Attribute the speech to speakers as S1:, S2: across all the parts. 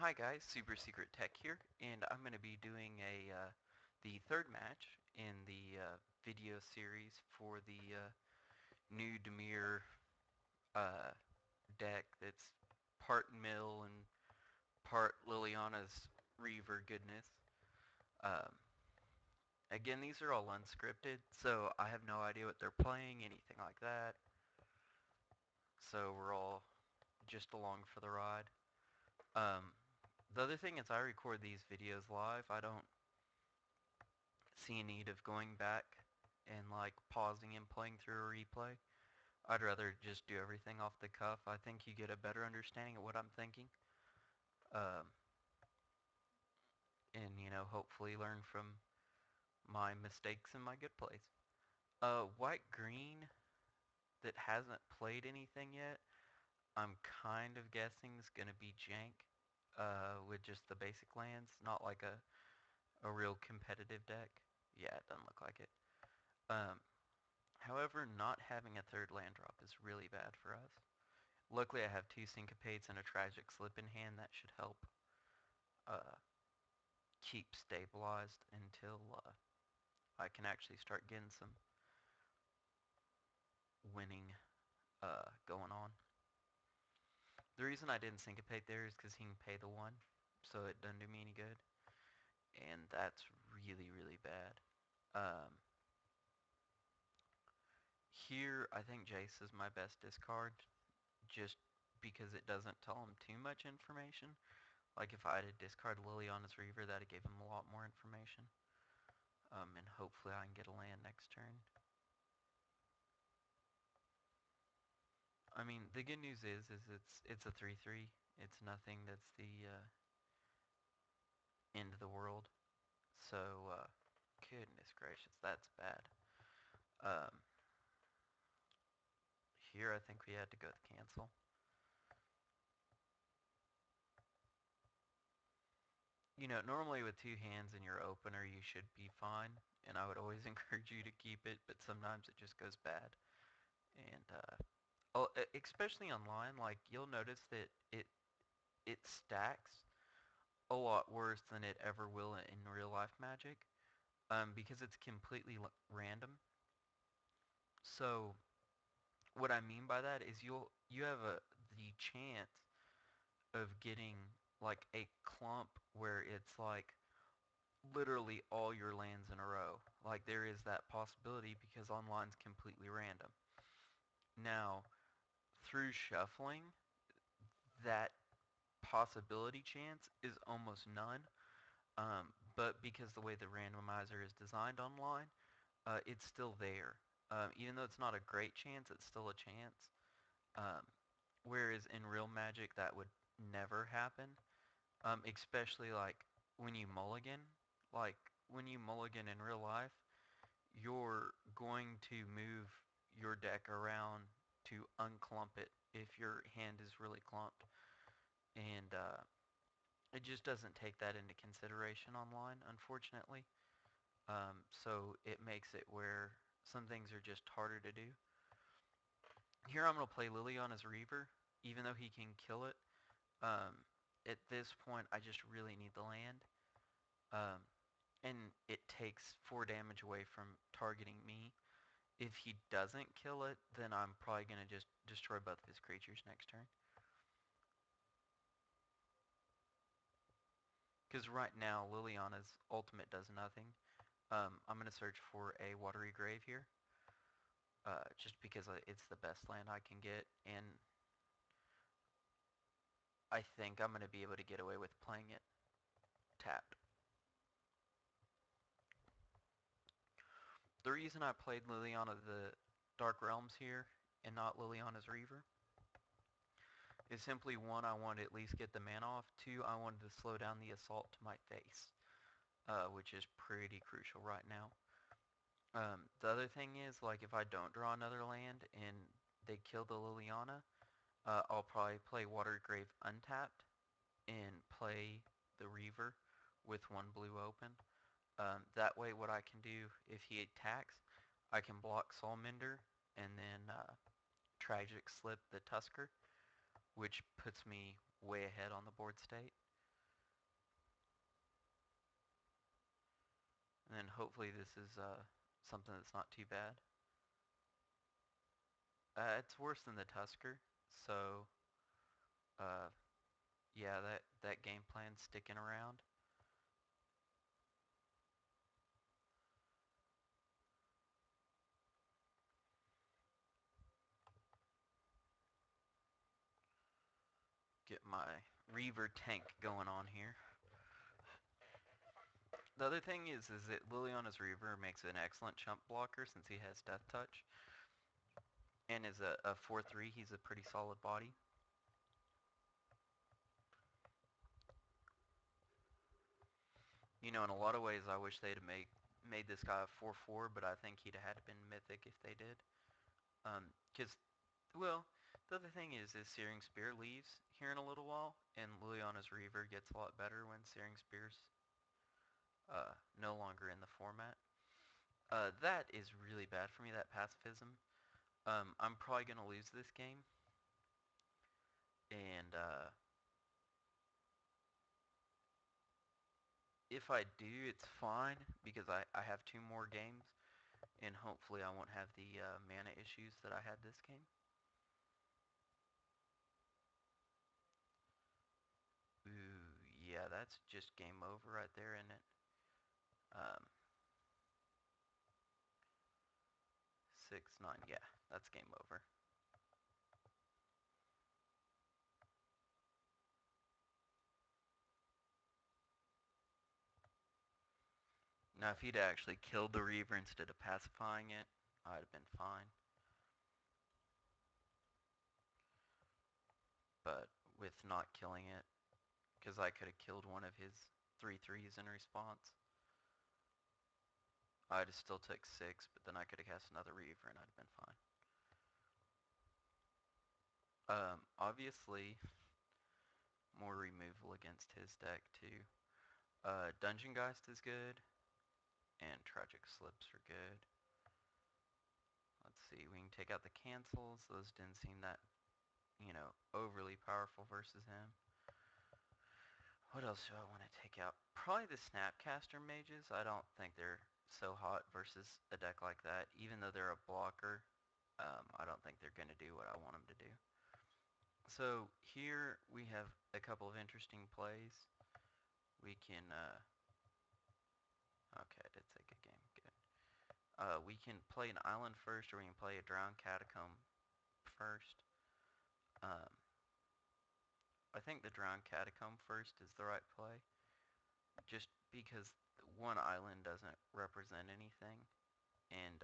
S1: Hi guys, Super Secret Tech here, and I'm going to be doing the third match in the video series for the new Dimir uh, deck that's part Mill and part Liliana's Reaver goodness. Um, Again, these are all unscripted, so I have no idea what they're playing, anything like that. So we're all just along for the ride. Um, the other thing is I record these videos live. I don't see a need of going back and like pausing and playing through a replay. I'd rather just do everything off the cuff. I think you get a better understanding of what I'm thinking. Um, and hopefully learn from my mistakes and my good plays. White green that hasn't played anything yet, I'm kind of guessing is going to be jank with just the basic lands, not like a real competitive deck. Yeah, it doesn't look like it. Um, However, not having a third land drop is really bad for us. Luckily, I have two Syncopates and a Tragic Slip in hand that should help uh, keep stabilized until I can actually start getting some winning going on. The reason I didn't Syncopate there is because he can pay the one, so it doesn't do me any good, and that's really, really bad. Um, Here, I think Jace is my best discard, just because it doesn't tell him too much information. Like if I had to discard Liliana's Reaver, that'd give him a lot more information. And hopefully I can get a land next turn. I mean, the good news is it's a 3/3. It's nothing that's the end of the world. So, goodness gracious, that's bad. Um, Here I think we had to go with cancel. Normally with two hands in your opener, you should be fine, and I would always encourage you to keep it, but sometimes it just goes bad. And especially online, like you'll notice that it stacks a lot worse than it ever will in real life Magic, because it's completely random. So what I mean by that is you have the chance of getting like a clump where it's like literally all your lands in a row. Like there is that possibility because online's completely random. Now, through shuffling, that possibility chance is almost none. But because the way the randomizer is designed online, it's still there. Even though it's not a great chance, it's still a chance. Um, Whereas in real Magic, that would never happen. Especially like when you mulligan. Like when you mulligan in real life, you're going to move your deck around to unclump it if your hand is really clumped. And it just doesn't take that into consideration online, unfortunately. So it makes it where some things are just harder to do. Here I'm going to play Liliana's Reaver, even though he can kill it. Um, at this point, I just really need the land. Um, and it takes 4 damage away from targeting me. If he doesn't kill it, then I'm probably going to just destroy both of his creatures next turn. Because right now, Liliana's ultimate does nothing. I'm going to search for a Watery Grave here. Just because it's the best land I can get, and I think I'm going to be able to get away with playing it tapped. The reason I played Liliana the Dark Realms here and not Liliana's Reaver is simply one, I wanted to at least get the mana off. Two, I wanted to slow down the assault to my face, which is pretty crucial right now. The other thing is, like, if I don't draw another land and they kill the Liliana, I'll probably play Watergrave untapped and play the Reaver with one blue open. That way what I can do, if he attacks, I can block Soulmender and then Tragic Slip the Tusker, which puts me way ahead on the board state. And hopefully this is something that's not too bad. It's worse than the Tusker, so uh, yeah, that game plan's sticking around. Get my Reaver tank going on here. The other thing is that Liliana's Reaver makes an excellent chump blocker since he has Death Touch, and is a 4/3. He's a pretty solid body. You know, in a lot of ways, I wish they'd have made this guy a 4/4, but I think he'd have had been mythic if they did. Because, well, the other thing is Searing Spear leaves here in a little while, and Liliana's Reaver gets a lot better when Searing Spear's no longer in the format. That is really bad for me, that pacifism. I'm probably going to lose this game, and if I do, it's fine, because I have 2 more games, and hopefully I won't have the mana issues that I had this game. Ooh, yeah, that's just game over right there, isn't it? Um, 6-9, yeah, that's game over. Now, if he'd actually killed the Reaver instead of pacifying it, I'd have been fine. But with not killing it, because I could have killed one of his 3/3s in response, I'd have still took 6, but then I could have cast another Reaver and I'd have been fine. Obviously, more removal against his deck too. Dungeon Geist is good, and Tragic Slips are good. Let's see, we can take out the cancels. Those didn't seem that, overly powerful versus him. What else do I want to take out? Probably the Snapcaster mages. I don't think they're so hot versus a deck like that. Even though they're a blocker, I don't think they're going to do what I want them to do. So here we have a couple of interesting plays. We can, okay, I did take a game, good. We can play an island first, or we can play a drowned catacomb first. Um, I think the drowned catacomb first is the right play, just because one island doesn't represent anything, and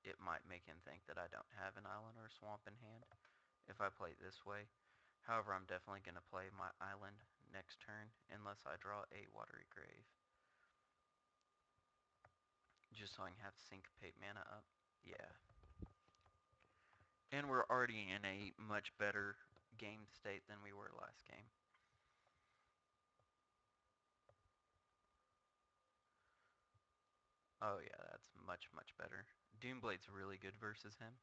S1: it might make him think that I don't have an island or a swamp in hand if I play it this way. However, I'm definitely going to play my island next turn unless I draw a watery grave, just so I can have syncopate mana up. Yeah. And we're already in a much better game state than we were last game. Oh yeah, that's much, much better. Doomblade's really good versus him.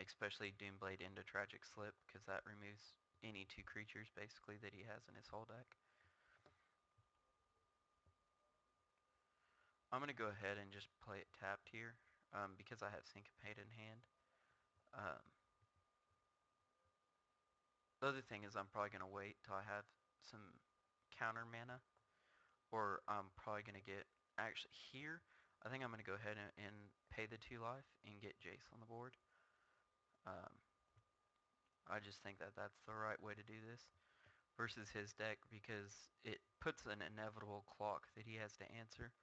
S1: Especially Doomblade into Tragic Slip, because that removes any 2 creatures basically that he has in his whole deck. I'm going to go ahead and just play it tapped here, because I have Syncopate in hand. Um, the other thing is I'm probably going to wait till I have some counter mana, or I'm probably going to get, actually here, I think I'm going to go ahead and pay the 2 life and get Jace on the board. Um, I just think that that's the right way to do this versus his deck, because it puts an inevitable clock that he has to answer,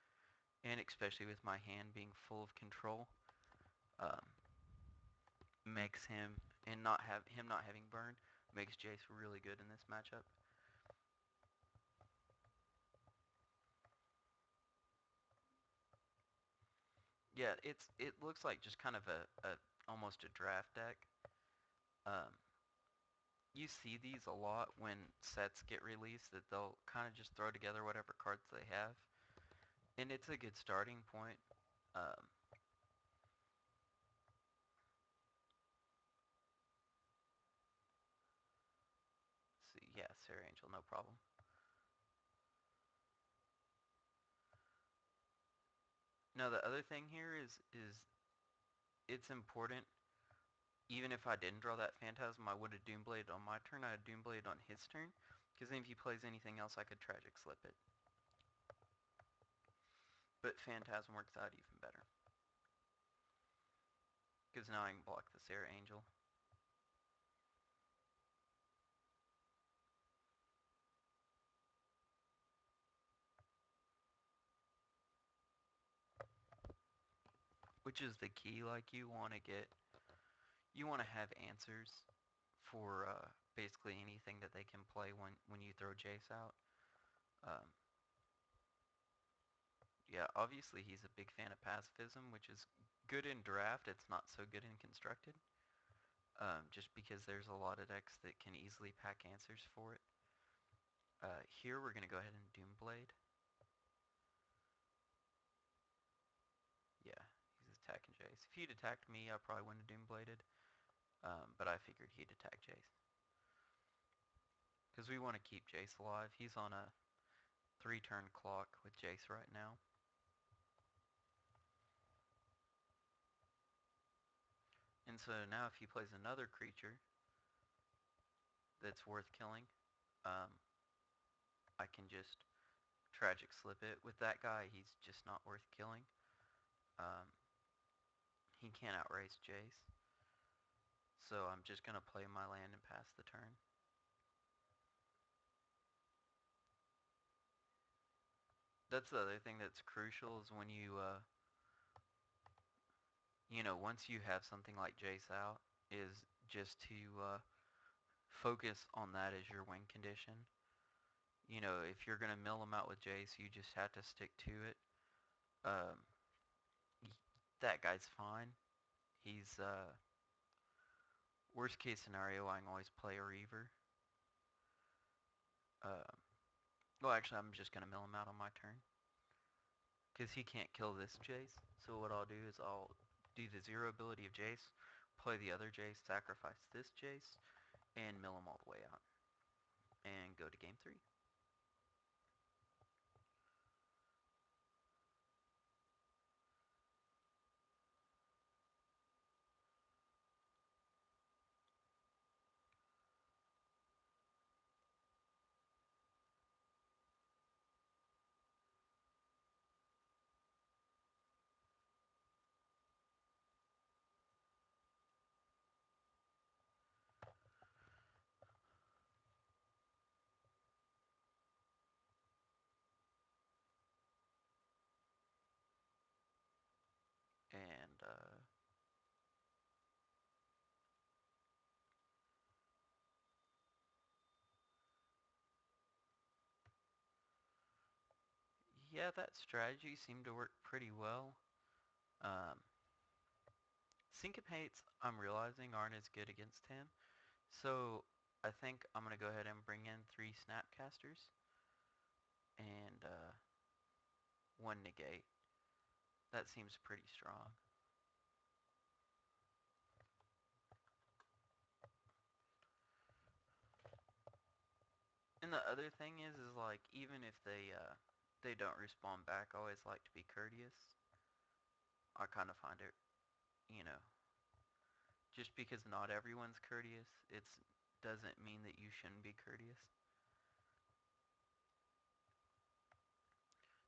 S1: and especially with my hand being full of control, um, makes him, and not having burn, makes Jace really good in this matchup. Yeah, it looks like just kind of a almost a draft deck. Um, you see these a lot when sets get released, that they'll kind of just throw together whatever cards they have, and it's a good starting point. Um, see, yeah, Sarah Angel, no problem. No, the other thing here is it's important. Even if I didn't draw that Phantasm, I would have Doombladed on my turn. I had Doombladed on his turn, because then if he plays anything else, I could Tragic Slip it. But Phantasm works out even better, because now I can block the Sarah Angel. Which is the key, like you want to have answers for basically anything that they can play when you throw Jace out. Um, yeah, obviously he's a big fan of pacifism, which is good in draft. It's not so good in constructed, just because there's a lot of decks that can easily pack answers for it. Here we're going to go ahead and Doomblade. Yeah, he's attacking Jace. If he'd attacked me, I probably wouldn't have Doombladed, but I figured he'd attack Jace. Because we want to keep Jace alive. He's on a 3-turn clock with Jace right now. And so now if he plays another creature that's worth killing, um, I can just Tragic Slip it. With that guy, he's just not worth killing. Um, he can't outrace Jace. So I'm just going to play my land and pass the turn. That's the other thing that's crucial is when once you have something like Jace out, is just to focus on that as your win condition. If you're going to mill him out with Jace, you just have to stick to it. Um, that guy's fine. He's, worst case scenario, I can always play a Reaver. Well, actually, I'm just going to mill him out on my turn. Because he can't kill this Jace. So what I'll do is I'll do the 0 ability of Jace, play the other Jace, sacrifice this Jace, and mill him all the way out. And go to game 3. And, yeah, that strategy seemed to work pretty well. Um, Syncopates, I'm realizing, aren't as good against him. So I think I'm going to go ahead and bring in 3 Snapcasters and 1 Negate. That seems pretty strong. And the other thing is like, even if they don't respond back, I always like to be courteous. I kind of find it, you know, just because not everyone's courteous, it doesn't mean that you shouldn't be courteous.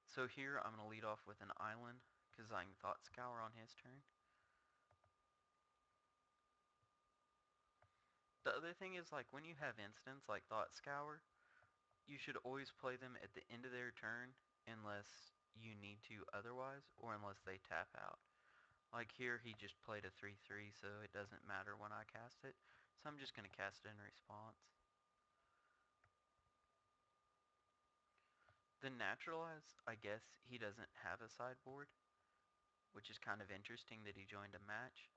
S1: So here I'm going to lead off with an island, because I can Thought Scour on his turn. The other thing is, like, when you have instants like Thought Scour, you should always play them at the end of their turn unless you need to otherwise, or unless they tap out. Like here, he just played a 3-3, so it doesn't matter when I cast it. So I'm just going to cast it in response. The Naturalize, I guess he doesn't have a sideboard, which is kind of interesting that he joined a match,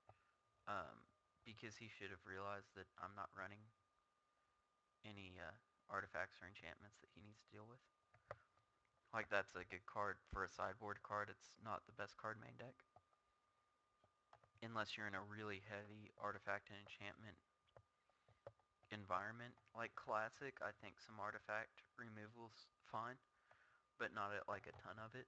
S1: because he should have realized that I'm not running any artifacts or enchantments that he needs to deal with. Like, that's a good card for a sideboard card. It's not the best card main deck. Unless you're in a really heavy artifact and enchantment environment. Like Classic, I think some artifact removal's fine, but not at like a ton of it.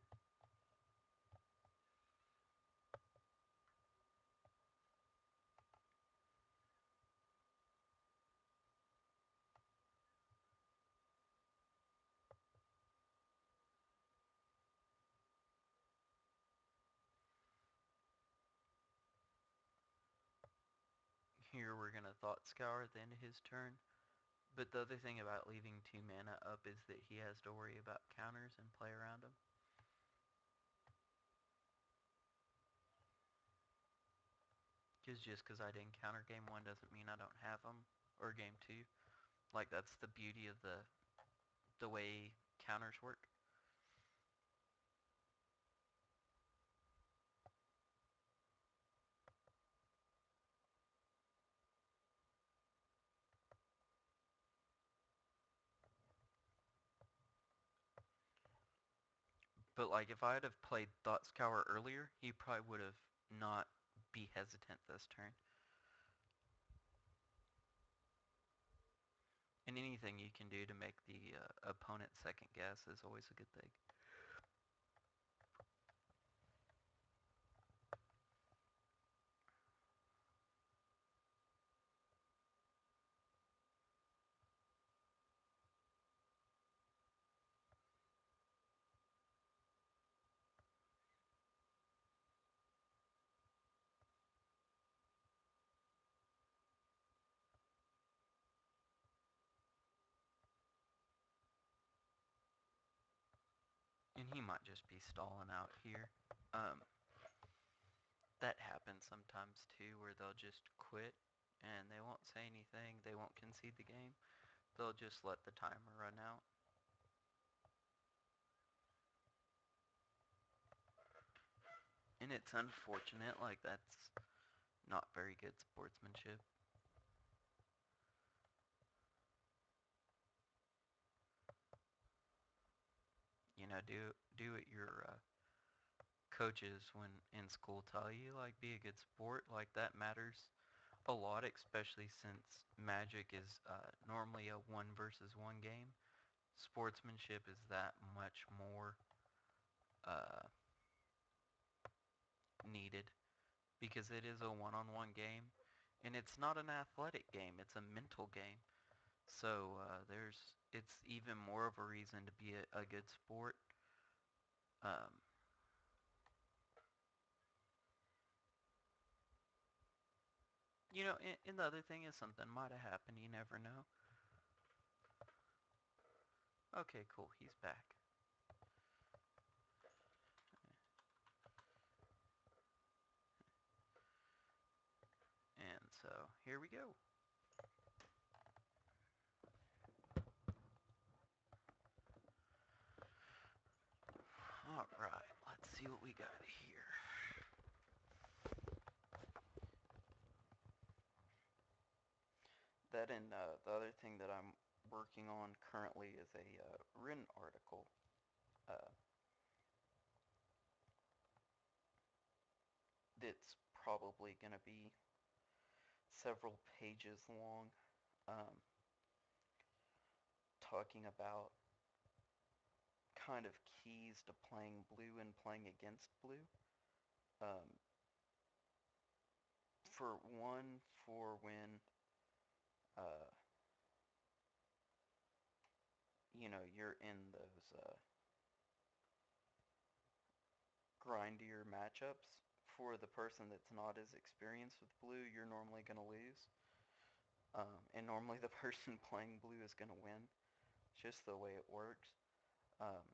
S1: sure we're gonna Thought Scour at the end of his turn. But the other thing about leaving 2 mana up is that he has to worry about counters and play around them. Because just because I didn't counter game 1 doesn't mean I don't have them, or game 2. Like, that's the beauty of the way counters work. But like, if I had have played Thought Scour earlier, he probably would have not be hesitant this turn. And anything you can do to make the opponent second guess is always a good thing. And he might just be stalling out here. That happens sometimes too, where they'll just quit and they won't say anything. They won't concede the game. They'll just let the timer run out. And it's unfortunate, like, that's not very good sportsmanship. You know, do what your coaches when in school tell you, like, be a good sport. Like, that matters a lot, especially since Magic is normally a 1 versus 1 game. Sportsmanship is that much more uh, needed because it is a one-on-one game, and it's not an athletic game; it's a mental game. So it's even more of a reason to be a good sport. Um, and the other thing is something might have happened. You never know. Okay, cool. He's back. And so here we go. All right, let's see what we got here. That and the other thing that I'm working on currently is a written article. Uh, that's probably going to be several pages long, um, talking about kind of keys to playing blue and playing against blue. Um, for one, for when uh, you're in those grindier matchups. For the person that's not as experienced with blue, you're normally going to lose. And normally the person playing blue is going to win. It's just the way it works. Um,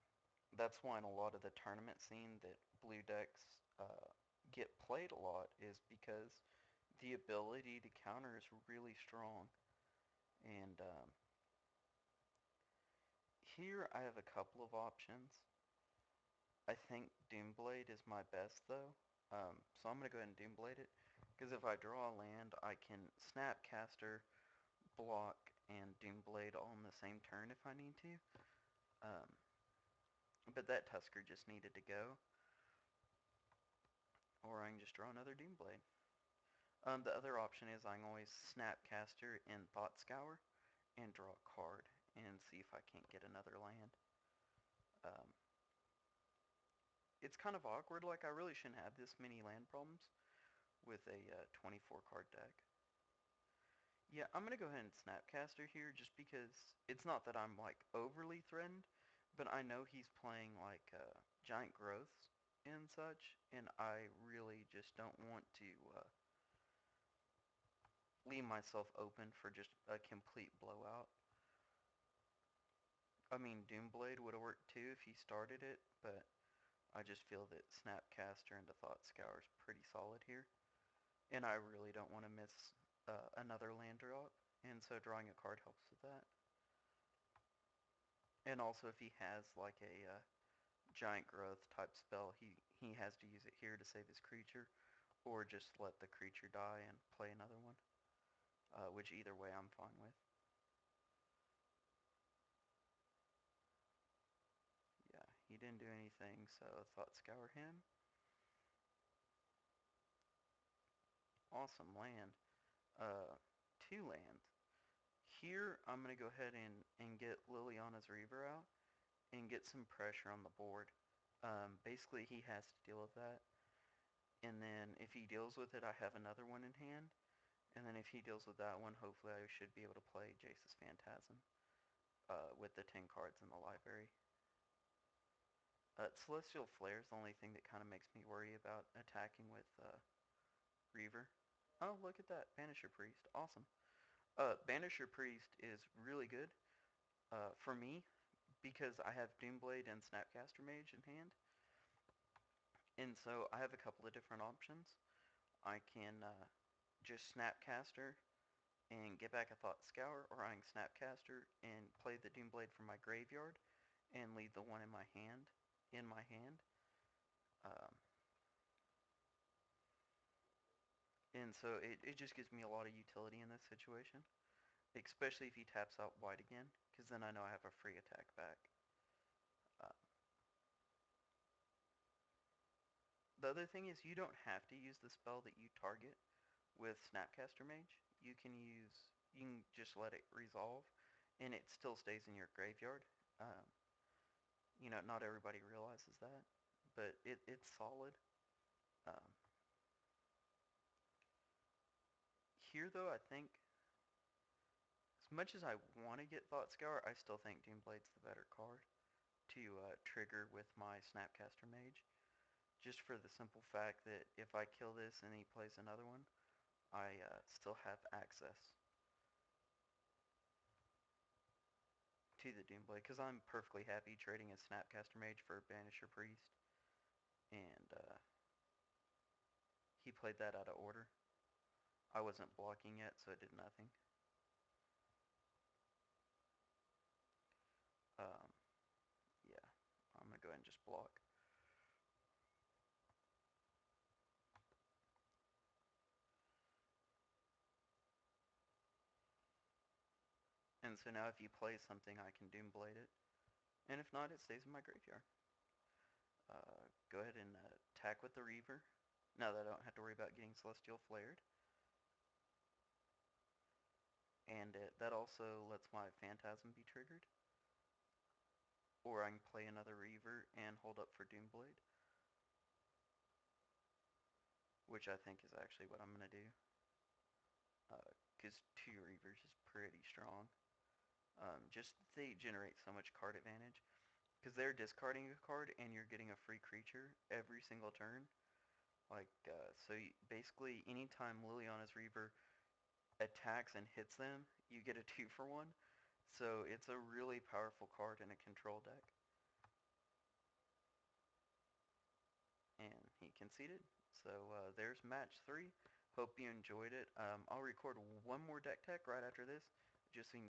S1: that's why in a lot of the tournament scene that blue decks get played a lot is because the ability to counter is really strong. And here I have a couple of options. I think Doomblade is my best though. So I'm going to go ahead and Doomblade it. Because if I draw a land, I can Snapcaster, block, and Doomblade all in the same turn if I need to. Um, but that Tusker just needed to go. Or I can just draw another Doomblade. The other option is I can always Snapcaster in Thought Scour and draw a card and see if I can't get another land. Um, it's kind of awkward, like I really shouldn't have this many land problems with a 24 card deck. Yeah, I'm going to go ahead and Snapcaster here just because it's not that I'm like overly threatened, but I know he's playing like giant growths and such, and I really just don't want to leave myself open for just a complete blowout. I mean, Doomblade would have worked too if he started it, but I just feel that Snapcaster into Thought Scour is pretty solid here. And I really don't want to miss another land drop, and so drawing a card helps with that. And also if he has like a giant growth type spell, he has to use it here to save his creature, or just let the creature die and play another one, which either way I'm fine with. Yeah, he didn't do anything, so Thought Scour him. Awesome land. Uh, two lands. Here, I'm going to go ahead and get Liliana's Reaver out and get some pressure on the board. Basically, he has to deal with that. And then if he deals with it, I have another one in hand. And then if he deals with that one, hopefully I should be able to play Jace's Phantasm with the 10 cards in the library. Celestial Flare is the only thing that kind of makes me worry about attacking with Reaver. Oh, look at that. Banisher Priest. Awesome. Banisher Priest is really good for me because I have Doomblade and Snapcaster Mage in hand. And so I have a couple of different options. I can just Snapcaster and get back a Thought Scour, or I can Snapcaster and play the Doomblade from my graveyard and leave the one in my hand. Um, and so it just gives me a lot of utility in this situation, especially if he taps out white again, because then I know I have a free attack back. Uh, the other thing is you don't have to use the spell that you target with Snapcaster Mage. You can just let it resolve, and it still stays in your graveyard. Um, not everybody realizes that, but it's solid. Um, Here, though, I think, as much as I want to get Thought Scour, I still think Doomblade's the better card to trigger with my Snapcaster Mage, just for the simple fact that if I kill this and he plays another one, I still have access to the Doomblade, because I'm perfectly happy trading a Snapcaster Mage for a Banisher Priest, and he played that out of order. I wasn't blocking yet, so it did nothing. Um, yeah, I'm going to go ahead and just block. And so now if you play something, I can Doomblade it. And if not, it stays in my graveyard. Go ahead and attack with the Reaver. Now that I don't have to worry about getting Celestial Flared. And that also lets my Phantasm be triggered. Or I can play another Reaver and hold up for Doomblade, which I think is actually what I'm going to do. Because 2 Reavers is pretty strong. Just they generate so much card advantage. Because they're discarding a card and you're getting a free creature every single turn. So basically anytime Liliana's Reaver attacks and hits them, you get a 2-for-1. So it's a really powerful card in a control deck. And he conceded. So there's match 3. Hope you enjoyed it. I'll record one more deck tech right after this, just so you